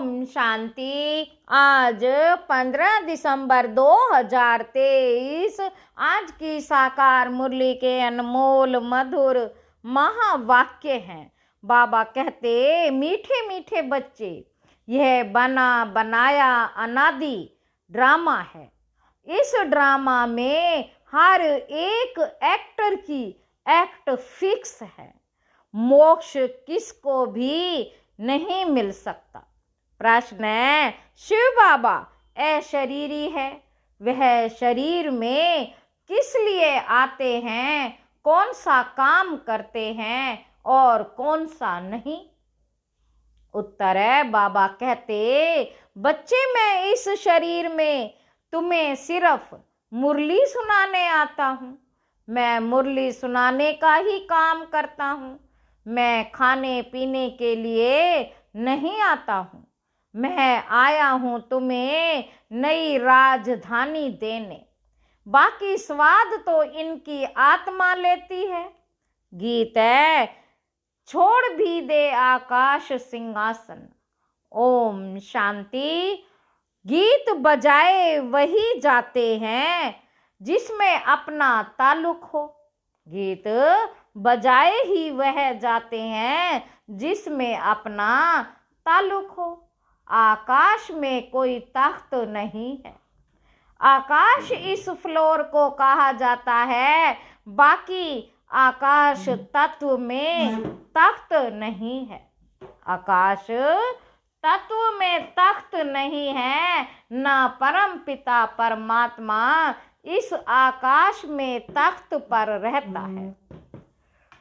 ओम शांति। आज 15 दिसंबर 2023 आज की साकार मुरली के अनमोल मधुर महावाक्य हैं। बाबा कहते, मीठे मीठे बच्चे, यह बना बनाया अनादि ड्रामा है। इस ड्रामा में हर एक एक्टर की एक्ट फिक्स है। मोक्ष किसको भी नहीं मिल सकता। प्रश्न है, शिव बाबा अशरीरी है, वह शरीर में किस लिए आते हैं, कौन सा काम करते हैं और कौन सा नहीं? उत्तर है, बाबा कहते, बच्चे मैं इस शरीर में तुम्हें सिर्फ मुरली सुनाने आता हूँ। मैं मुरली सुनाने का ही काम करता हूँ। मैं खाने पीने के लिए नहीं आता हूँ। मैं आया हूँ तुम्हें नई राजधानी देने। बाकी स्वाद तो इनकी आत्मा लेती है। गीत है, छोड़ भी दे आकाश सिंहासन। ओम शांति। गीत बजाए वही जाते हैं जिसमें अपना ताल्लुक हो। गीत बजाए ही वह जाते हैं जिसमें अपना ताल्लुक हो। आकाश में कोई तख्त नहीं है। आकाश इस फ्लोर को कहा जाता है, बाकी आकाश तत्व में तख्त नहीं है। आकाश तत्व में तख्त नहीं है, ना परम पिता परमात्मा इस आकाश में तख्त पर रहता है।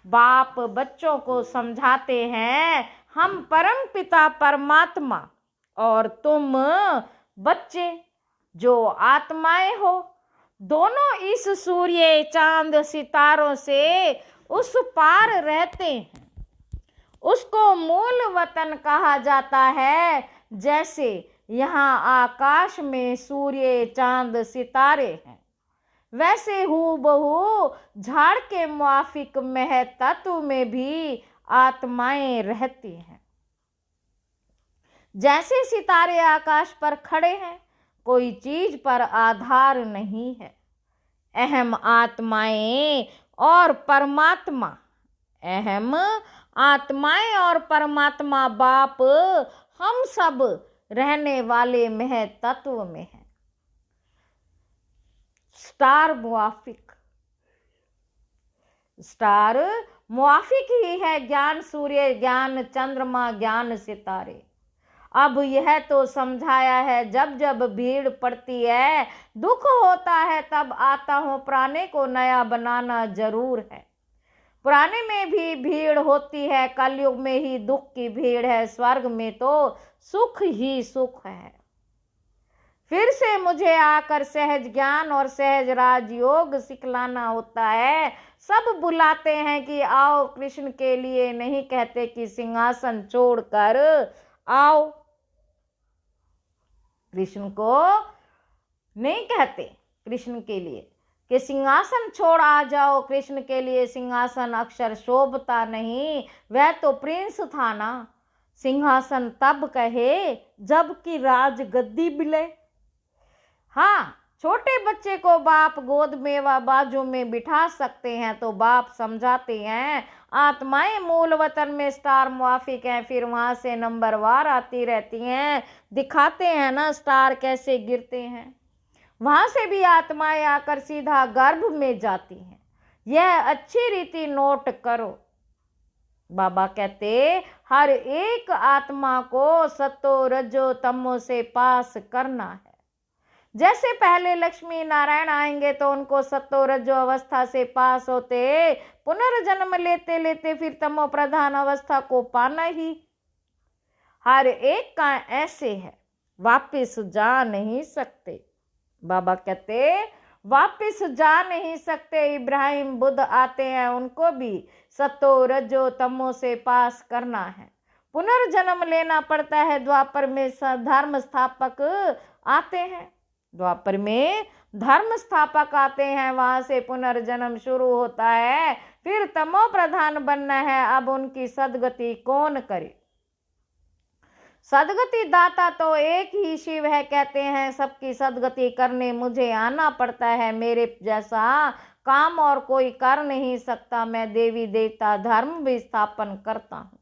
बाप बच्चों को समझाते हैं, हम परम पिता परमात्मा और तुम बच्चे जो आत्माएं हो, दोनों इस सूर्य चांद सितारों से उस पार रहते हैं। उसको मूल वतन कहा जाता है। जैसे यहाँ आकाश में सूर्य चांद सितारे हैं, वैसे हूबहू झाड़ के मुआफिक मह तत्व में भी आत्माएं रहती हैं। जैसे सितारे आकाश पर खड़े हैं, कोई चीज पर आधार नहीं है। अहम आत्माएं और परमात्मा, अहम आत्माएं और परमात्मा बाप हम सब रहने वाले मह तत्व में है। स्टार मुआफिक, स्टार मुआफिक ही है ज्ञान सूर्य, ज्ञान चंद्रमा, ज्ञान सितारे। अब यह तो समझाया है, जब जब भीड़ पड़ती है, दुख होता है, तब आता हूँ, पुराने को नया बनाना जरूर है। पुराने में भी भीड़ होती है, कलयुग में ही दुख की भीड़ है, स्वर्ग में तो सुख ही सुख है। फिर से मुझे आकर सहज ज्ञान और सहज राजयोग सिखलाना होता है। सब बुलाते हैं कि आओ कृष्ण के लिए, नहीं कहते कि सिंहासन छोड़कर आओ। कृष्ण को नहीं कहते कृष्ण के लिए कि सिंहासन छोड़ आ जाओ कृष्ण के लिए। सिंहासन अक्षर शोभता नहीं, वह तो प्रिंस था ना। सिंहासन तब कहे जब कि राज गद्दी मिले। हाँ, छोटे बच्चे को बाप गोद में व बाजू में बिठा सकते हैं तो बाप समझाते हैं, आत्माएं मूल वतन में स्टार मुआफिक हैं, फिर वहां से नंबरवार आती रहती हैं। दिखाते हैं ना स्टार कैसे गिरते हैं। वहां से भी आत्माएं आकर सीधा गर्भ में जाती हैं। यह अच्छी रीति नोट करो। बाबा कहते, हर एक आत्मा को सतो रजो तमो से पास करना है। जैसे पहले लक्ष्मी नारायण आएंगे तो उनको सतो रजो अवस्था से पास होते, पुनर्जन्म लेते लेते फिर तमो प्रधान अवस्था को पाना ही हर एक का ऐसे है, वापिस जा नहीं सकते। बाबा कहते, वापिस जा नहीं सकते। इब्राहिम बुद्ध आते हैं, उनको भी सतो रजो तमो से पास करना है, पुनर्जन्म लेना पड़ता है। द्वापर में धर्म स्थापक आते हैं, द्वापर में धर्म स्थापक आते हैं, वहां से पुनर्जन्म शुरू होता है। फिर तमो प्रधान बनना है, अब उनकी सदगति कौन करे। सदगति दाता तो एक ही शिव है, कहते हैं सबकी सदगति करने मुझे आना पड़ता है। मेरे जैसा काम और कोई कर नहीं सकता। मैं देवी देवता धर्म भी स्थापन करता हूँ।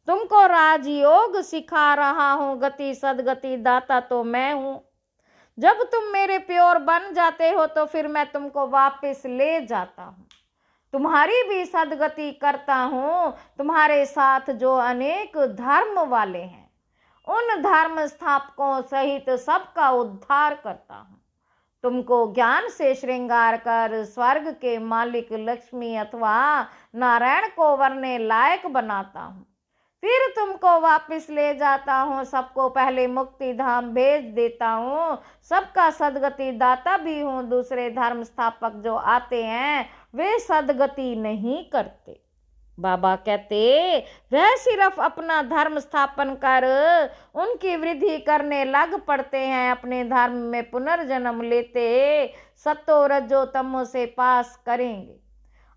तुमको राजयोग सिखा रहा हूँ। गति सदगति दाता तो मैं हूँ। जब तुम मेरे प्योर बन जाते हो तो फिर मैं तुमको वापस ले जाता हूँ। तुम्हारी भी सदगति करता हूँ। तुम्हारे साथ जो अनेक धर्म वाले हैं उन धर्म स्थापकों सहित सबका उद्धार करता हूँ। तुमको ज्ञान से श्रृंगार कर स्वर्ग के मालिक लक्ष्मी अथवा नारायण को वरने लायक बनाता हूँ। फिर तुमको वापस ले जाता हूँ। सबको पहले मुक्ति धाम भेज देता हूँ। सबका सदगति दाता भी हूँ। दूसरे धर्म स्थापक जो आते हैं वे सदगति नहीं करते। बाबा कहते वह सिर्फ अपना धर्म स्थापन कर उनकी वृद्धि करने लग पड़ते हैं। अपने धर्म में पुनर्जन्म लेते सतो रजो तमो से पास करेंगे।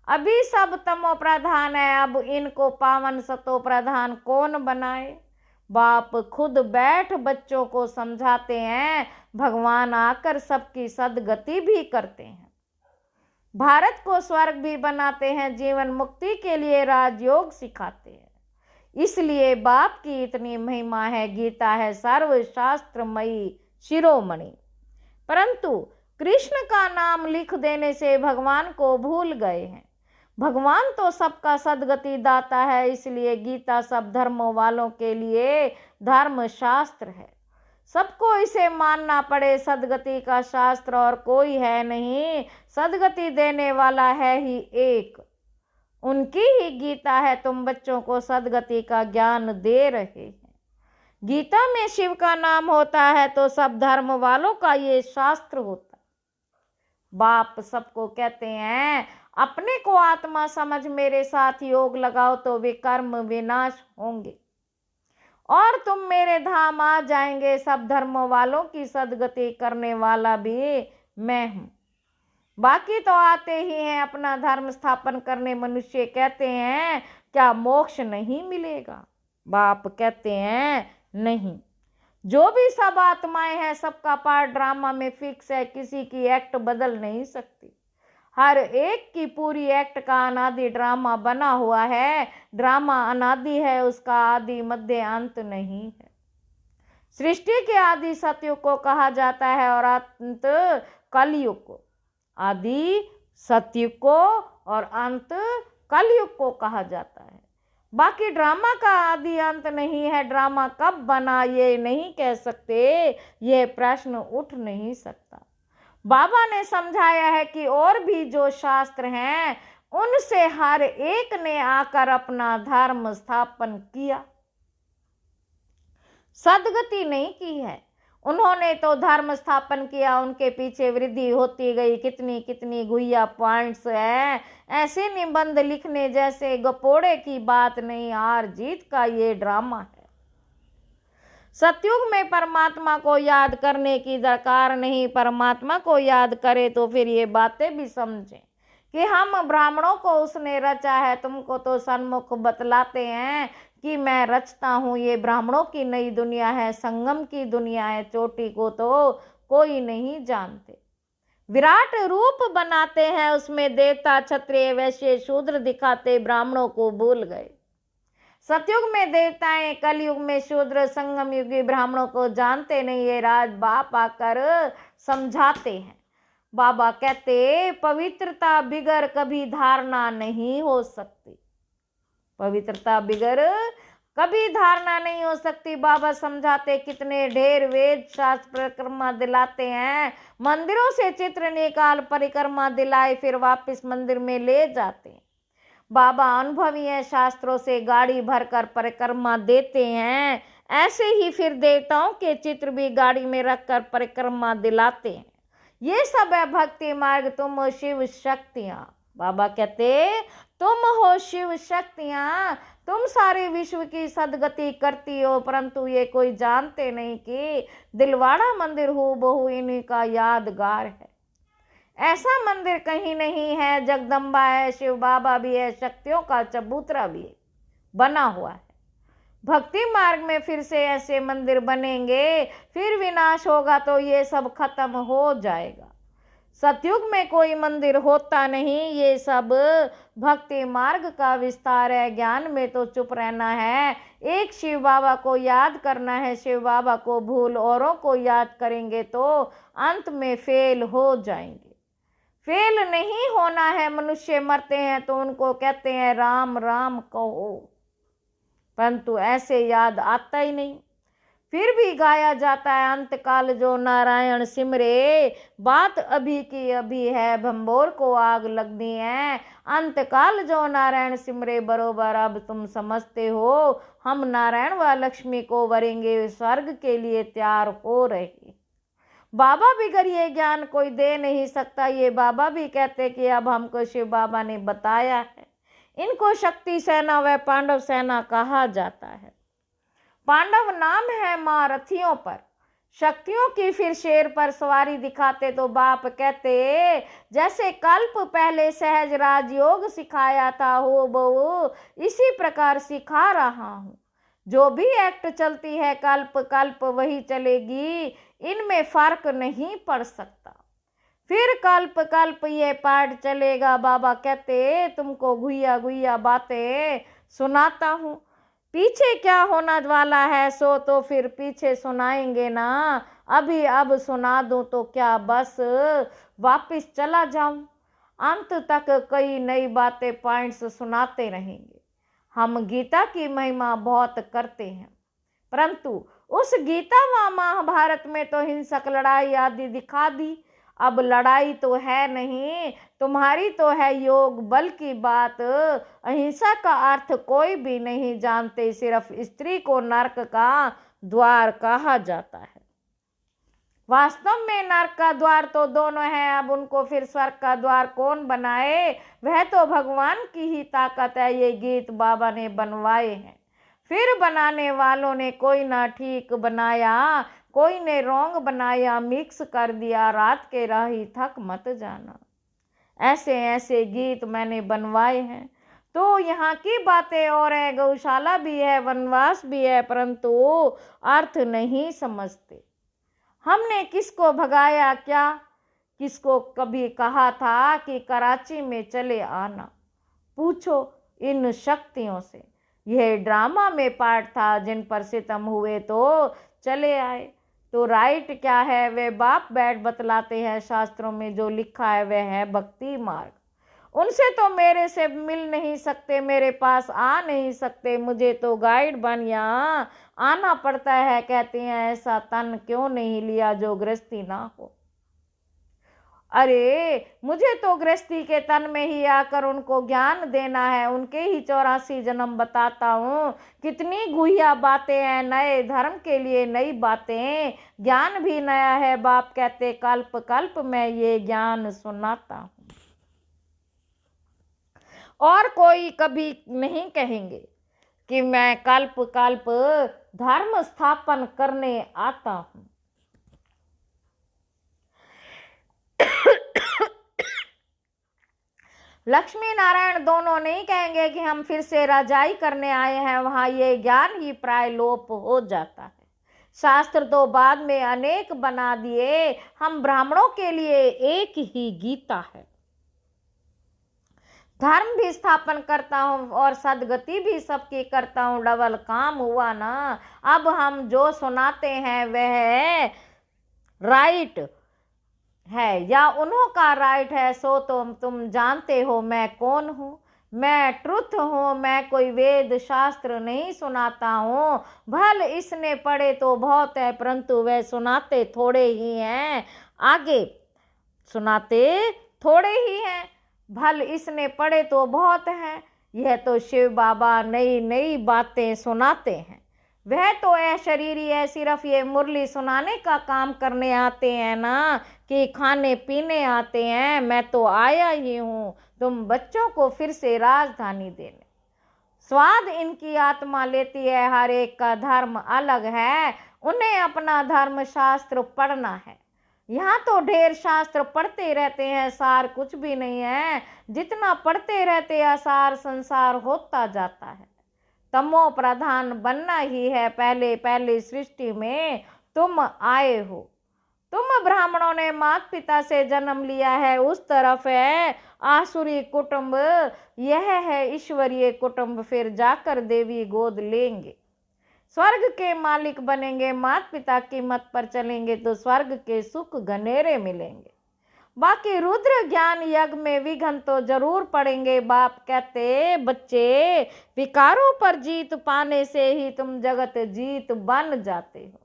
अभी सब तमो प्रधान है, अब इनको पावन सतो प्रधान कौन बनाए। बाप खुद बैठ बच्चों को समझाते हैं। भगवान आकर सबकी सदगति भी करते हैं। भारत को स्वर्ग भी बनाते हैं। जीवन मुक्ति के लिए राजयोग सिखाते हैं। इसलिए बाप की इतनी महिमा है। गीता है सर्वशास्त्रमयी शिरोमणि। परंतु कृष्ण का नाम लिख देने से भगवान को भूल गए हैं। भगवान तो सबका सदगति दाता है। इसलिए गीता सब धर्मों वालों के लिए धर्म शास्त्र है। सबको इसे मानना पड़े। सदगति का शास्त्र और कोई है नहीं। सदगति देने वाला है ही एक। उनकी ही गीता है। तुम बच्चों को सदगति का ज्ञान दे रहे हैं। गीता में शिव का नाम होता है तो सब धर्म वालों का ये शास्त्र होता है। बाप सबको कहते हैं अपने को आत्मा समझ मेरे साथ योग लगाओ तो वे कर्म विनाश होंगे और तुम मेरे धाम आ जाएंगे। सब धर्मों वालों की सदगति करने वाला भी मैं हूँ। बाकी तो आते ही हैं अपना धर्म स्थापन करने। मनुष्य कहते हैं क्या मोक्ष नहीं मिलेगा। बाप कहते हैं नहीं। जो भी सब आत्माएं हैं सबका पार्ट ड्रामा में फिक्स है। किसी की एक्ट बदल नहीं सकती। हर एक की पूरी एक्ट का अनादि ड्रामा बना हुआ है। ड्रामा अनादि है, उसका आदि मध्य अंत नहीं है। सृष्टि के आदि सतयुग को कहा जाता है और अंत कलयुग को। आदि सतयुग को और अंत कलयुग को कहा जाता है। बाकी ड्रामा का आदि अंत नहीं है। ड्रामा कब बना ये नहीं कह सकते। ये प्रश्न उठ नहीं सकता। बाबा ने समझाया है कि और भी जो शास्त्र हैं उनसे हर एक ने आकर अपना धर्म स्थापन किया, सदगति नहीं की है। उन्होंने तो धर्म स्थापन किया, उनके पीछे वृद्धि होती गई। कितनी कितनी गुहिया पॉइंट्स है। ऐसे निबंध लिखने जैसे गपोड़े की बात नहीं। हार जीत का ये ड्रामा है। सतयुग में परमात्मा को याद करने की दरकार नहीं। परमात्मा को याद करे तो फिर ये बातें भी समझें कि हम ब्राह्मणों को उसने रचा है। तुमको तो सन्मुख बतलाते हैं कि मैं रचता हूँ। ये ब्राह्मणों की नई दुनिया है, संगम की दुनिया है। चोटी को तो कोई नहीं जानते। विराट रूप बनाते हैं, उसमें देवता क्षत्रिय वैश्य शूद्र दिखाते ब्राह्मणों को भूल गए। सतयुग में देवताएं, कलयुग में शूद्र, संगम युगी ब्राह्मणों को जानते नहीं। ये राज बाप आकर समझाते हैं। बाबा कहते पवित्रता बिगर कभी धारणा नहीं हो सकती। पवित्रता बिगर कभी धारणा नहीं हो सकती। बाबा समझाते कितने ढेर वेद शास्त्र परिक्रमा दिलाते हैं। मंदिरों से चित्र निकाल परिक्रमा दिलाए फिर वापस मंदिर में ले जाते हैं। बाबा अनुभवी है, शास्त्रों से गाड़ी भरकर परिक्रमा देते हैं। ऐसे ही फिर देवताओं के चित्र भी गाड़ी में रखकर परिक्रमा दिलाते हैं। ये सब है भक्ति मार्ग। तुम हो शिव शक्तियां। बाबा कहते तुम हो शिव शक्तियां। तुम सारे विश्व की सदगति करती हो, परंतु ये कोई जानते नहीं कि दिलवाड़ा मंदिर हूबहू इन्हीं का यादगार है। ऐसा मंदिर कहीं नहीं है। जगदम्बा है, शिव बाबा भी है, शक्तियों का चबूतरा भी है, बना हुआ है। भक्ति मार्ग में फिर से ऐसे मंदिर बनेंगे, फिर विनाश होगा तो ये सब खत्म हो जाएगा। सतयुग में कोई मंदिर होता नहीं, ये सब भक्ति मार्ग का विस्तार है। ज्ञान में तो चुप रहना है, एक शिव बाबा को याद करना है। शिव बाबा को भूल औरों को याद करेंगे तो अंत में फेल हो जाएंगे। फेल नहीं होना है। मनुष्य मरते हैं तो उनको कहते हैं राम राम कहो, परंतु ऐसे याद आता ही नहीं। फिर भी गाया जाता है अंतकाल जो नारायण सिमरे, बात अभी की अभी है भंबोर को आग लगनी है। अंतकाल जो नारायण सिमरे बरोबर अब तुम समझते हो, हम नारायण व लक्ष्मी को वरेंगे, स्वर्ग के लिए तैयार हो रहे। बाबा बिगर ये ज्ञान कोई दे नहीं सकता। ये बाबा भी कहते कि अब हमको शिव बाबा ने बताया है। इनको शक्ति सेना व पांडव सेना कहा जाता है। पांडव नाम है महारथियों पर, शक्तियों की फिर शेर पर सवारी दिखाते तो बाप कहते जैसे कल्प पहले सहज राजयोग सिखाया था हो बहु इसी प्रकार सिखा रहा हूँ। जो भी एक्ट चलती है कल्प कल्प वही चलेगी, इनमें फर्क नहीं पड़ सकता। फिर कल्प कल्प ये पाठ चलेगा। बाबा कहते तुमको गुइया गुइया बातें सुनाता हूँ, पीछे क्या होना वाला है सो तो फिर पीछे सुनाएंगे ना। अभी अब सुना दूं तो क्या बस वापस चला जाऊं। अंत तक कई नई बातें पॉइंट्स सुनाते रहेंगे। हम गीता की महिमा बहुत करते हैं, परंतु उस गीता व महाभारत में तो हिंसक लड़ाई आदि दिखा दी। अब लड़ाई तो है नहीं, तुम्हारी तो है योग बल की बात। अहिंसा का अर्थ कोई भी नहीं जानते, सिर्फ स्त्री को नरक का द्वार कहा जाता है। वास्तव में नरक का द्वार तो दोनों है, अब उनको फिर स्वर्ग का द्वार कौन बनाए, वह तो भगवान की ही ताकत है। ये गीत बाबा ने बनवाए हैं, फिर बनाने वालों ने कोई ना ठीक बनाया, कोई ने रॉन्ग बनाया, मिक्स कर दिया। रात के राही थक मत जाना। ऐसे ऐसे गीत मैंने बनवाए हैं। तो यहाँ की बातें और है, गौशाला भी है, वनवास भी है, परंतु अर्थ नहीं समझते। हमने किसको भगाया क्या, किसको कभी कहा था कि कराची में चले आना, पूछो इन शक्तियों से। यह ड्रामा में पार्ट था, जिन पर सितम हुए तो चले आए। तो राइट क्या है वे बाप बैठ बतलाते हैं। शास्त्रों में जो लिखा है वह है भक्ति मार्ग। उनसे तो मेरे से मिल नहीं सकते, मेरे पास आ नहीं सकते, मुझे तो गाइड बन यहाँ आना पड़ता है। कहते हैं ऐसा तन क्यों नहीं लिया जो गृहस्थी ना हो। अरे मुझे तो गृहस्थी के तन में ही आकर उनको ज्ञान देना है, उनके ही 84 जन्म बताता हूँ। कितनी गुहिया बातें हैं, नए धर्म के लिए नई बातें, ज्ञान भी नया है। बाप कहते कल्प कल्प मैं ये ज्ञान सुनाता हूँ, और कोई कभी नहीं कहेंगे कि मैं कल्प कल्प धर्म स्थापन करने आता हूँ। लक्ष्मी नारायण दोनों नहीं कहेंगे कि हम फिर से राजाई करने आए हैं, वहां ये ज्ञान ही प्राय लोप हो जाता है। शास्त्र तो बाद में अनेक बना दिए, हम ब्राह्मणों के लिए एक ही गीता है। धर्म भी स्थापन करता हूँ और सदगति भी सबकी करता हूँ, डबल काम हुआ ना। अब हम जो सुनाते हैं वह राइट है या उन्हों का राइट है, सो तो तुम जानते हो मैं कौन हूँ। मैं ट्रुथ हूँ, मैं कोई वेद शास्त्र नहीं सुनाता हूँ। भल इसने पढ़े तो बहुत है, परंतु वह सुनाते थोड़े ही हैं। आगे सुनाते थोड़े ही हैं, भल इसने पढ़े तो बहुत है। यह तो शिव बाबा नई नई बातें सुनाते हैं। वह तो शरीरी है, सिर्फ ये मुरली सुनाने का काम करने आते हैं ना कि खाने पीने आते हैं। मैं तो आया ही हूँ तुम बच्चों को फिर से राजधानी देने। स्वाद इनकी आत्मा लेती है, हर एक का धर्म अलग है, उन्हें अपना धर्म शास्त्र पढ़ना है। यहाँ तो ढेर शास्त्र पढ़ते रहते हैं, सार कुछ भी नहीं है। जितना पढ़ते रहते हैं सार संसार होता जाता है। तमो प्रधान बनना ही है। पहले पहले सृष्टि में तुम आए हो। तुम ब्राह्मणों ने माता पिता से जन्म लिया है, उस तरफ है आसुरी कुटुंब, यह है ईश्वरीय कुटुंब। फिर जाकर देवी गोद लेंगे, स्वर्ग के मालिक बनेंगे। माता पिता की मत पर चलेंगे तो स्वर्ग के सुख घनेरे मिलेंगे। बाकी रुद्र ज्ञान यज्ञ में विघ्न तो जरूर पड़ेंगे। बाप कहते बच्चे, विकारों पर जीत पाने से ही तुम जगत जीत बन जाते हो।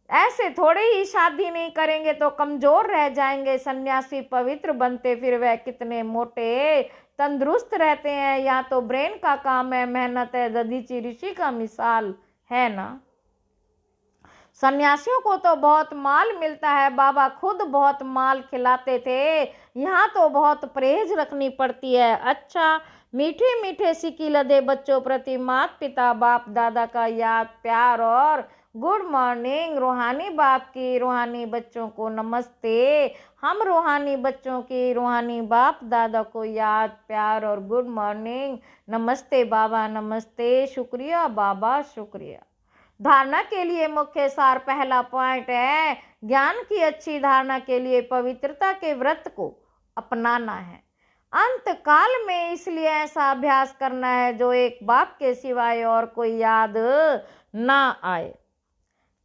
ऐसे थोड़े ही शादी नहीं करेंगे तो कमजोर रह जाएंगे। सन्यासी पवित्र बनते फिर वह कितने मोटे तंदुरुस्त रहते हैं। या तो ब्रेन का काम है, मेहनत है। दधीची ऋषि का मिसाल है ना। सन्यासियों को तो बहुत माल मिलता है, बाबा खुद बहुत माल खिलाते थे। यहाँ तो बहुत परहेज रखनी पड़ती है। अच्छा, मीठे मीठे सिक्की लदे बच्चों प्रति माता पिता बाप दादा का याद प्यार और गुड मॉर्निंग। रूहानी बाप की रूहानी बच्चों को नमस्ते। हम रूहानी बच्चों की रूहानी बाप दादा को याद प्यार और गुड मॉर्निंग। नमस्ते बाबा, नमस्ते। शुक्रिया बाबा, शुक्रिया। धारणा के लिए मुख्य सार पहला पॉइंट है, ज्ञान की अच्छी धारणा के लिए पवित्रता के व्रत को अपनाना है। अंत काल में इसलिए ऐसा अभ्यास करना है जो एक बाप के सिवाय और कोई याद ना आए।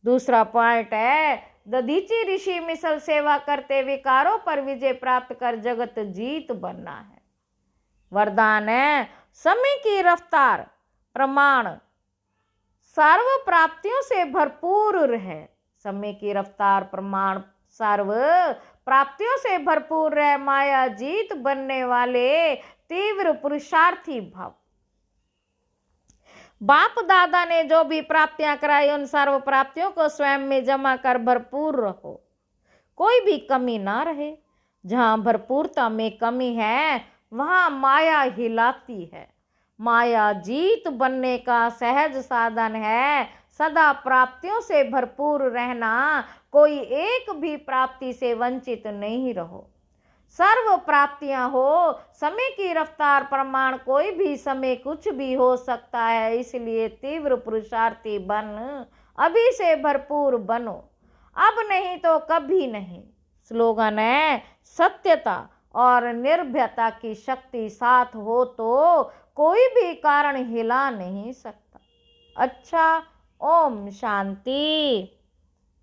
दूसरा पॉइंट है, दधीची ऋषि मिसल सेवा करते विकारों पर विजय प्राप्त कर जगत जीत बनना है। वरदान है, समय की रफ्तार प्रमाण सर्व प्राप्तियों से भरपूर रहे। समय की रफ्तार प्रमाण सर्व प्राप्तियों से भरपूर रहे। माया जीत बनने वाले तीव्र पुरुषार्थी भाव। बाप दादा ने जो भी प्राप्तियां कराई उन सर्व प्राप्तियों को स्वयं में जमा कर भरपूर रहो, कोई भी कमी ना रहे। जहां भरपूरता में कमी है वहां माया हिलाती है। माया जीत बनने का सहज साधन है। सदा प्राप्तियों से भरपूर रहना, कोई एक भी प्राप्ति से वंचित नहीं रहो। सर्व प्राप्तियां हो, समय की रफ्तार प्रमाण कोई भी समय कुछ भी हो सकता है। इसलिए तीव्र पुरुषार्थी बन, अभी से भरपूर बनो, अब नहीं तो कभी नहीं। स्लोगन है, सत्यता और निर्भयता की शक्ति साथ हो तो कोई भी कारण हिला नहीं सकता। अच्छा, ओम शांति।